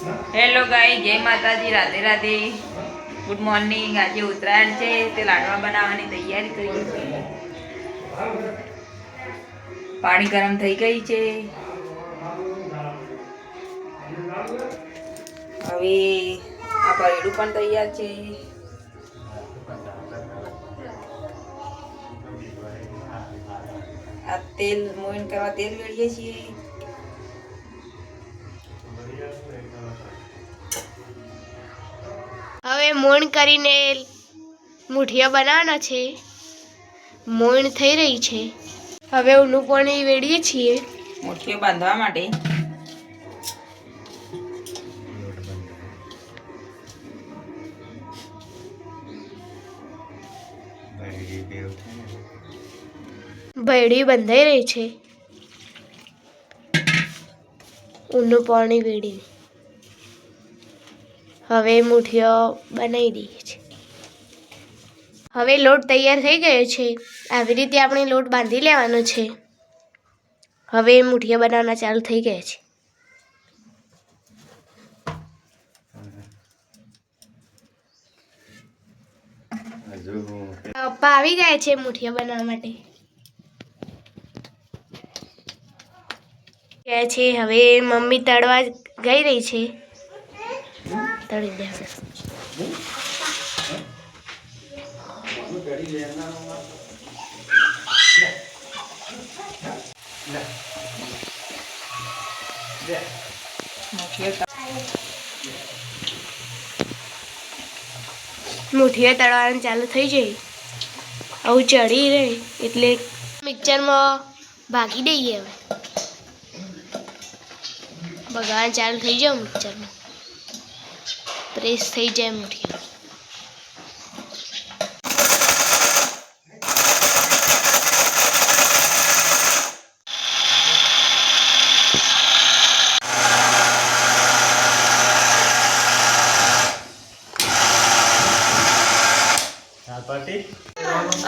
Hello ગાઈ, જય માતાજી, રાધે રાધે, ગુડ મોર્નિંગ। આજે ઉત્તરાયણ છે તે લાડવા બનાવવાની તૈયારી કરી છે। પાણી ગરમ થઈ ગઈ છે। હવે આ ભરેલું પણ તૈયાર છે। આ તેલ મોઈન કરવા તેલ વેળીએ છીએ। હવે મોણ કરીને મુઠિયા બનાવવાના છે। મોણ થઈ રહી છે। હવે ઊનું પાણી વેડીએ છીએ મુઠિયા બાંધવા માટે। ભેડી બંધાઈ રહી છે। ઊનું પાણી વેડી હવે મુઠિયા બનાવી દઈએ છીએ। હવે લોટ તૈયાર થઈ ગયો છે। આવી રીતે આપણે લોટ બાંધી લેવાનો છે। હવે મુઠિયા બનાવવાના ચાલુ થઈ ગયા છે। પપ્પા આવી ગયા છે મુઠિયા બનાવવા માટે। કહે છે હવે મમ્મી તળવા ગઈ રહી છે। તળી દે મુઠિયા તળવાનું ચાલુ થઈ જાય। આવું ચડી રહે એટલે મિક્સરમાં ભાગી દઈએ। હવે બગાડ ચાલુ થઈ જાય। મિક્સરમાં પ્રેસ થઈ જાય મુઠિયા।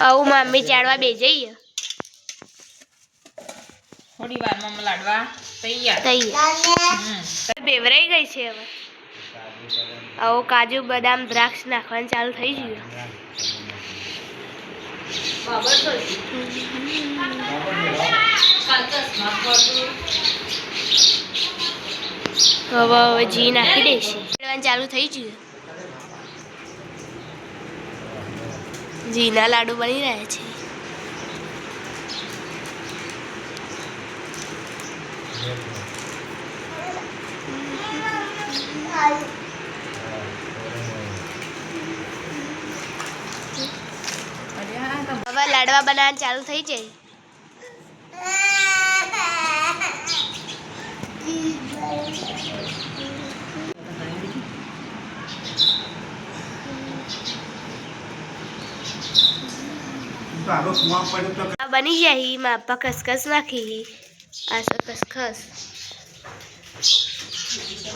આવું મમ્મી ચાળવા બે જઈએ। થોડી વારમાં લાડવા તૈયાર। બેવરાઈ ગઈ છે। હવે આવો કાજુ બદામ દ્રાક્ષ નાખવાનું ચાલુ થઈ ગયું। હવે ઘી નાખી દઈશું। ચાલુ થઈ ગયું। ઘીના લાડુ બની રહ્યા છે। હવે લાડવા બનાવવાનું ચાલુ થઈ જાય। બની જાય। એમાં આપા ખસખસ નાખી। આ ખસખસ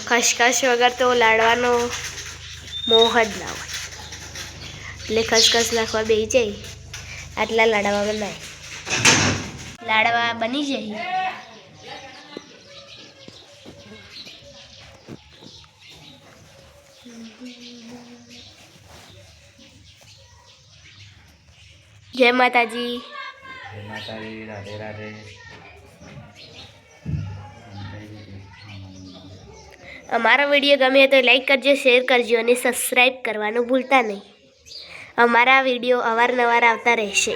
ખસખસ વગર તો લાડવાનો મોહ જ ના હોય। એટલે ખસખસ નાખવા બે જાય। આટલા લાડવા બનાય। લાડવા બની જાય। જય માતાજી। જય માતાજી, રાધે રાધે। અમારો વિડીયો ગમે તો લાઈક કરજો, શેર કરજો અને સબસ્ક્રાઈબ કરવાનું ભૂલતા નહીં। અમારા વિડીયો અવારનવાર આવતા રહેશે।